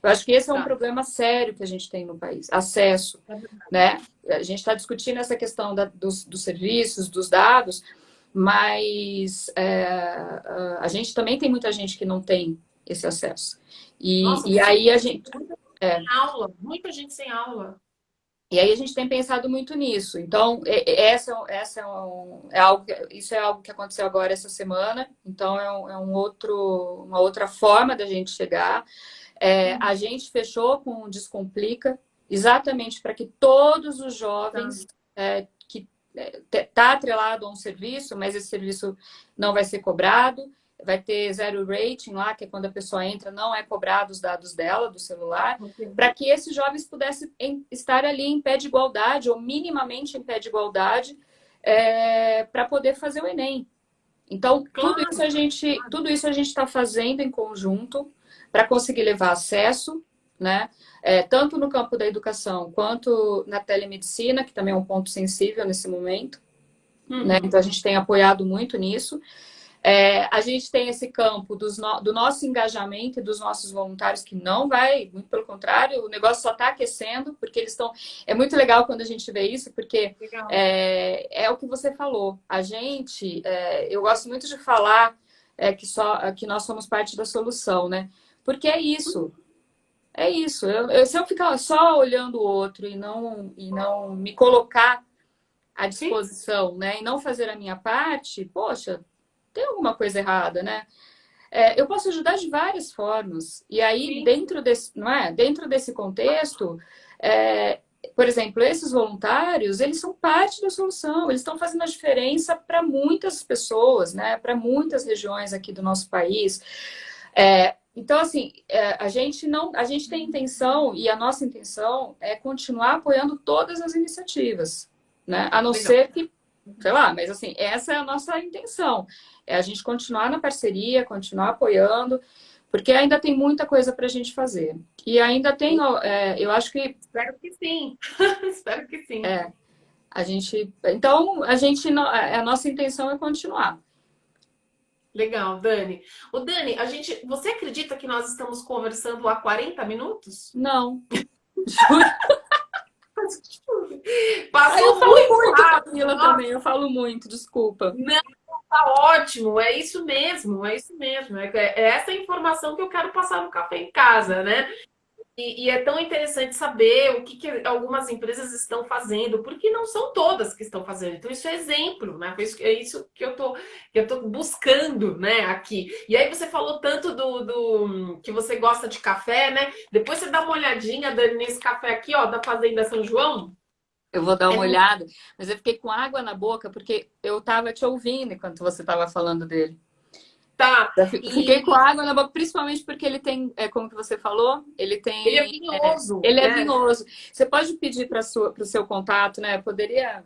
Eu acho que esse é um problema sério que a gente tem no país, acesso, né? A gente está discutindo essa questão dos serviços, dos dados, mas a gente também tem muita gente que não tem esse acesso. E aí a gente... Sem aula, muita gente sem aula. E aí a gente tem pensado muito nisso. Então, isso é algo que aconteceu agora essa semana. Então, uma outra forma da gente chegar. A gente fechou com o Descomplica, exatamente para que todos os jovens que está atrelado a um serviço, mas esse serviço não vai ser cobrado, vai ter zero rating lá, que é quando a pessoa entra, não é cobrado os dados dela, do celular, para que esses jovens pudessem estar ali em pé de igualdade, ou minimamente em pé de igualdade, para poder fazer o Enem. Então, tudo isso a gente está fazendo em conjunto para conseguir levar acesso, né? Tanto no campo da educação quanto na telemedicina, que também é um ponto sensível nesse momento. Né? Então, a gente tem apoiado muito nisso. A gente tem esse campo do nosso engajamento e dos nossos voluntários que não vai, muito pelo contrário, o negócio só está aquecendo, porque eles estão... É muito legal quando a gente vê isso, porque é o que você falou. A gente, eu gosto muito de falar que nós somos parte da solução, né? Porque é isso. É isso. Se eu ficar só olhando o outro e não me colocar à disposição, né? E não fazer a minha parte, poxa, tem alguma coisa errada, né? Eu posso ajudar de várias formas. E aí, dentro desse contexto, por exemplo, esses voluntários, eles são parte da solução, eles estão fazendo a diferença para muitas pessoas, né? Para muitas regiões aqui do nosso país. Então, assim, a gente tem intenção, e a nossa intenção é continuar apoiando todas as iniciativas, né? A não ser que, sei lá, mas assim, essa é a nossa intenção. É a gente continuar na parceria, continuar apoiando, porque ainda tem muita coisa para a gente fazer. E ainda tem, eu acho que... Espero que sim. Espero que sim. Então, a nossa intenção é continuar. Legal, Dani. Dani, você acredita que nós estamos conversando há 40 minutos? Não. Juro. Passou Eu falo muito muito, rápido. Camila, Nossa, também. Eu falo muito, desculpa. não, tá ótimo. É isso mesmo, é isso mesmo. É essa informação que eu quero passar no café em casa, né? E é tão interessante saber o que algumas empresas estão fazendo, porque não são todas que estão fazendo. Então, isso é exemplo, né? É isso que eu tô buscando, né, aqui. E aí você falou tanto que você gosta de café, né? Depois você dá uma olhadinha, Dani, nesse café aqui, ó, da Fazenda São João. Eu vou dar É uma muito. olhada, mas eu fiquei com água na boca porque eu estava te ouvindo enquanto você estava falando dele. Tá. Fiquei com E água na boca, principalmente porque ele tem, como que você falou, ele ele é tem, vinhoso, ele é né? vinhoso. Você pode pedir para o seu contato, né? Poderia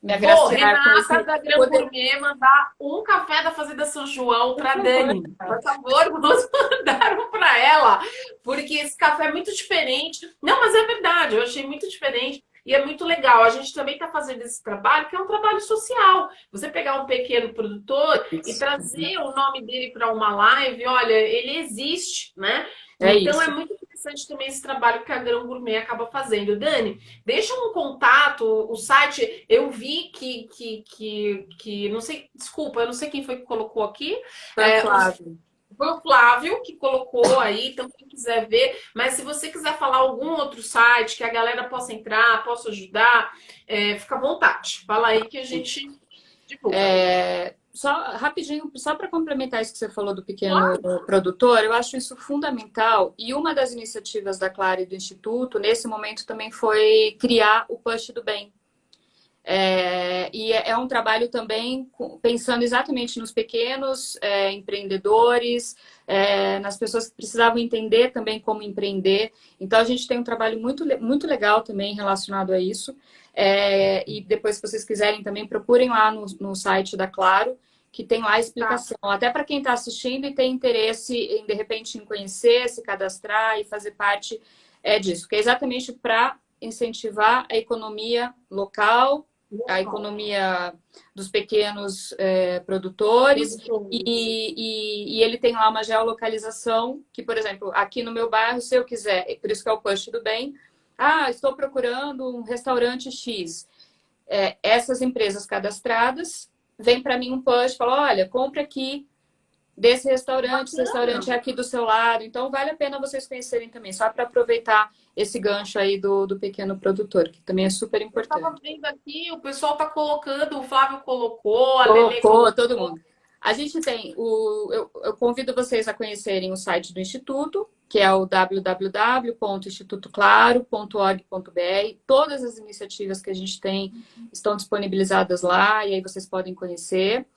me Vou, agraciar com Renata esse da Gran poder, Gourmet, mandar um café da Fazenda São João por para favor. Dani. Por favor, vamos mandar um para ela, porque esse café é muito diferente. Não, mas é verdade, eu achei muito diferente e é muito legal. A gente também está fazendo esse trabalho, que é um trabalho social. Você pegar um pequeno produtor e Isso. trazer o nome dele para uma live, olha, ele existe, né? É Então é isso. muito interessante também esse trabalho que a Gran Gourmet acaba fazendo. Dani, deixa um contato, o site, eu vi que não sei, desculpa, eu não sei quem foi que colocou aqui, Foi o o, Flávio. foi o Flávio que colocou aí, então quem quiser ver, mas se você quiser falar algum outro site que a galera possa entrar, possa ajudar, fica à vontade. Fala aí que a gente divulga. Só rapidinho, só para complementar isso que você falou do pequeno produtor, eu acho isso fundamental. E uma das iniciativas da Clara e do Instituto, nesse momento, também foi criar o Push do Bem. E é um trabalho também pensando exatamente nos pequenos empreendedores, nas pessoas que precisavam entender também como empreender. Então, a gente tem um trabalho muito legal também relacionado a isso. E depois, se vocês quiserem também, procurem lá no site da Claro, que tem lá a Tá. explicação. Até para quem está assistindo e tem interesse em, de repente, em conhecer, se cadastrar e fazer parte disso. Que é exatamente para incentivar a economia local, a economia dos pequenos produtores e ele tem lá uma geolocalização que, por exemplo, aqui no meu bairro, se eu quiser, por isso que é o Push do Bem, estou procurando um restaurante X. Essas empresas cadastradas, vem para mim um push, fala, olha, compra aqui desse restaurante, esse restaurante é aqui do seu lado, então vale a pena vocês conhecerem também, só para aproveitar esse gancho aí do pequeno produtor, que também é super Eu estava importante. vendo aqui, o pessoal está colocando, o Flávio colocou, a Lele Colocou colocou. todo mundo. A gente tem eu convido vocês a conhecerem o site do Instituto, que é o www.institutoclaro.org.br. Todas as iniciativas que a gente tem estão disponibilizadas lá, e aí vocês podem conhecer.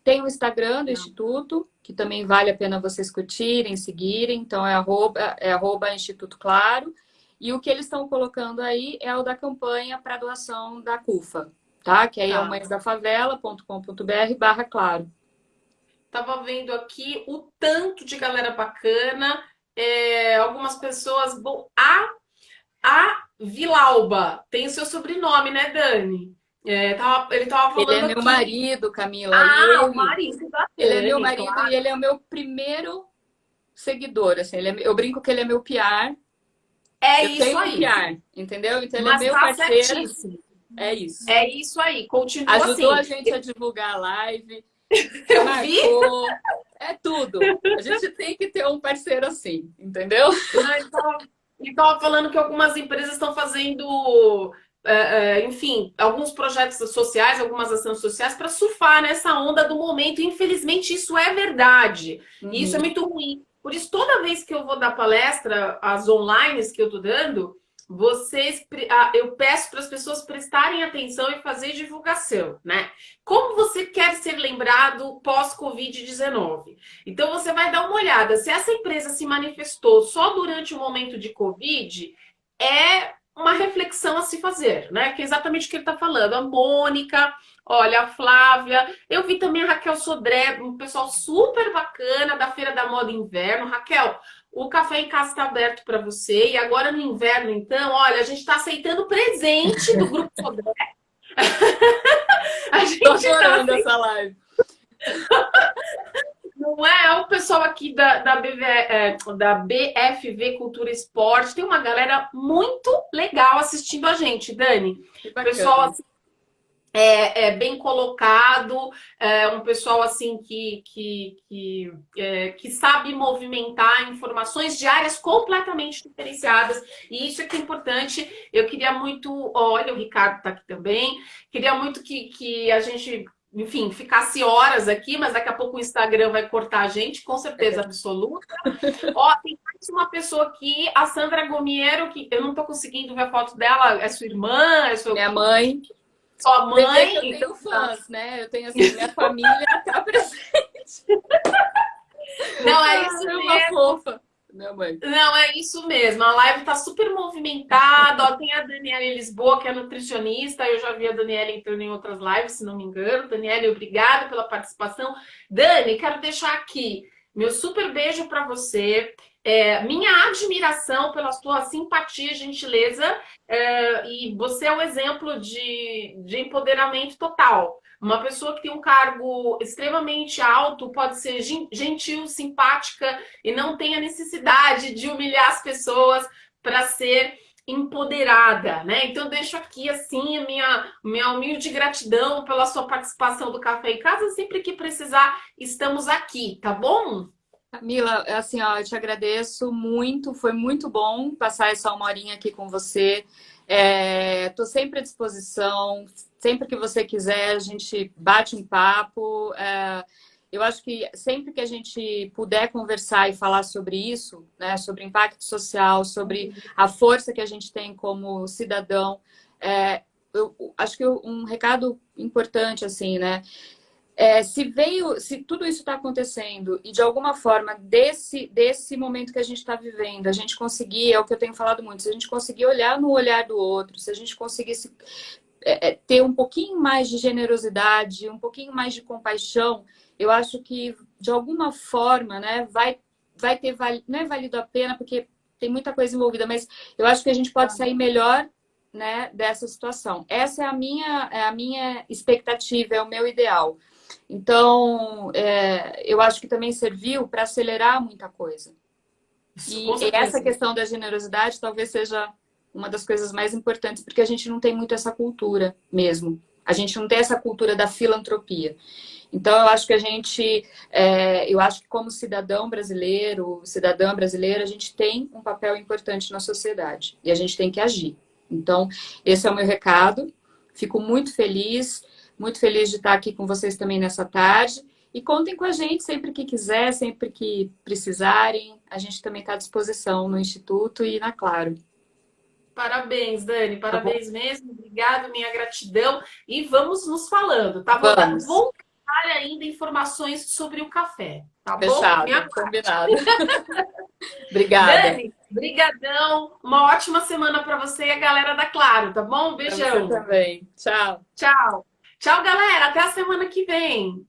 Tem o Instagram do Instituto, que também vale a pena vocês curtirem, seguirem. Então, @, Instituto Claro. E o que eles estão colocando aí é o da campanha para doação da CUFA, tá? Que aí é o Tá. mãesdafavela.com.br/claro. Tava vendo aqui o tanto de galera bacana. Algumas pessoas. Bom, a Vilauba tem o seu sobrenome, né, Dani? Ele tava Ele é falando meu aqui. marido, Camila, e Ah, o marido da ele é meu Dani, marido e claro. ele é o meu primeiro seguidor, assim, eu brinco que ele é meu PR. É Eu isso tenho um aí. PR, entendeu? Então ele é Mas meu tá parceiro, certíssimo. é isso. É isso aí. Continua Ajudou a assim. gente a divulgar a live, Eu vi. marcou, é tudo. A gente tem que ter um parceiro assim, entendeu? Ele tava falando que algumas empresas estão fazendo, enfim, alguns projetos sociais, algumas ações sociais para surfar nessa onda do momento. Infelizmente, isso é verdade. E isso é Uhum. muito ruim. Por isso, toda vez que eu vou dar palestra, as online que eu tô dando, eu peço para as pessoas prestarem atenção e fazer divulgação, né? Como você quer ser lembrado pós-Covid-19? Então, você vai dar uma olhada. Se essa empresa se manifestou só durante o momento de Covid, é uma reflexão a se fazer, né? Que é exatamente o que ele está falando. A Mônica, olha, a Flávia. Eu vi também a Raquel Sodré, um pessoal super bacana da Feira da Moda Inverno. Raquel, o café em casa está aberto para você. E agora no inverno, então, olha, a gente está aceitando presente do Grupo Sodré. A Tô gente está adorando aceitando. essa live. No não é? É o pessoal aqui da BFV Cultura e Esporte. Tem uma galera muito legal assistindo a gente, Dani. Que Pessoal bacana. assim, bem colocado, um pessoal assim que sabe movimentar informações de áreas completamente diferenciadas. E isso é que é importante. Eu queria muito, olha, o Ricardo está aqui também. Queria muito que a gente, enfim, ficasse horas aqui, mas daqui a pouco o Instagram vai cortar a gente, com certeza absoluta. Ó, tem mais uma pessoa aqui, a Sandra Gomiero, que eu não estou conseguindo ver a foto dela. É sua irmã? É Minha mãe. sua Você vê que mãe? eu Então, tenho fãs, né? Eu tenho assim, minha família tá presente. não, é Ah, isso é uma mesmo. fofa. Minha mãe. Não, é isso mesmo. A live tá super movimentada. Ó, tem a Daniela em Lisboa, que é nutricionista. Eu já vi a Daniela entrando em outras lives, se não me engano. Daniela, obrigada pela participação. Dani, quero deixar aqui meu super beijo para você. Minha admiração pela sua simpatia e gentileza. E você é um exemplo de empoderamento total. Uma pessoa que tem um cargo extremamente alto pode ser gentil, simpática e não tem a necessidade de humilhar as pessoas para ser empoderada, né? Então, deixo aqui, assim, a minha humilde gratidão pela sua participação do Café em Casa. Sempre que precisar, estamos aqui, tá bom? Camila, assim, ó, eu te agradeço muito, foi muito bom passar essa uma horinha aqui com você. Estou sempre à disposição, sempre que você quiser, a gente bate um papo. Eu acho que sempre que a gente puder conversar e falar sobre isso, né, sobre impacto social, sobre a força que a gente tem como cidadão, eu acho que um recado importante, assim, né? Se tudo isso está acontecendo e de alguma forma desse momento que a gente está vivendo, a gente conseguir, é o que eu tenho falado muito, se a gente conseguir olhar no olhar do outro, se a gente conseguisse ter um pouquinho mais de generosidade, um pouquinho mais de compaixão, eu acho que de alguma forma, né, vai ter não é valido a pena porque tem muita coisa envolvida, mas eu acho que a gente pode sair melhor, né, dessa situação. Essa é a minha expectativa, é o meu ideal. Então, eu acho que também serviu para acelerar muita coisa. Isso, com E essa certeza. questão da generosidade talvez seja uma das coisas mais importantes, porque a gente não tem muito essa cultura mesmo. A gente não tem essa cultura da filantropia. Então, eu acho que eu acho que como cidadão brasileiro, cidadã brasileira, a gente tem um papel importante na sociedade e a gente tem que agir. Então, esse é o meu recado. Fico muito feliz de estar aqui com vocês também nessa tarde. E contem com a gente sempre que quiser, sempre que precisarem. A gente também está à disposição no Instituto e na Claro. Parabéns, Dani, Tá bom? parabéns mesmo. Obrigado, minha gratidão. E vamos nos falando, tá? Vamos. Vou dar ainda informações sobre o café, tá bom? Fechado. Combinado. Obrigada. Dani, brigadão. Uma ótima semana para você e a galera da Claro, tá bom? Para você Beijão. também. Tchau. Tchau. Tchau, galera. Até a semana que vem.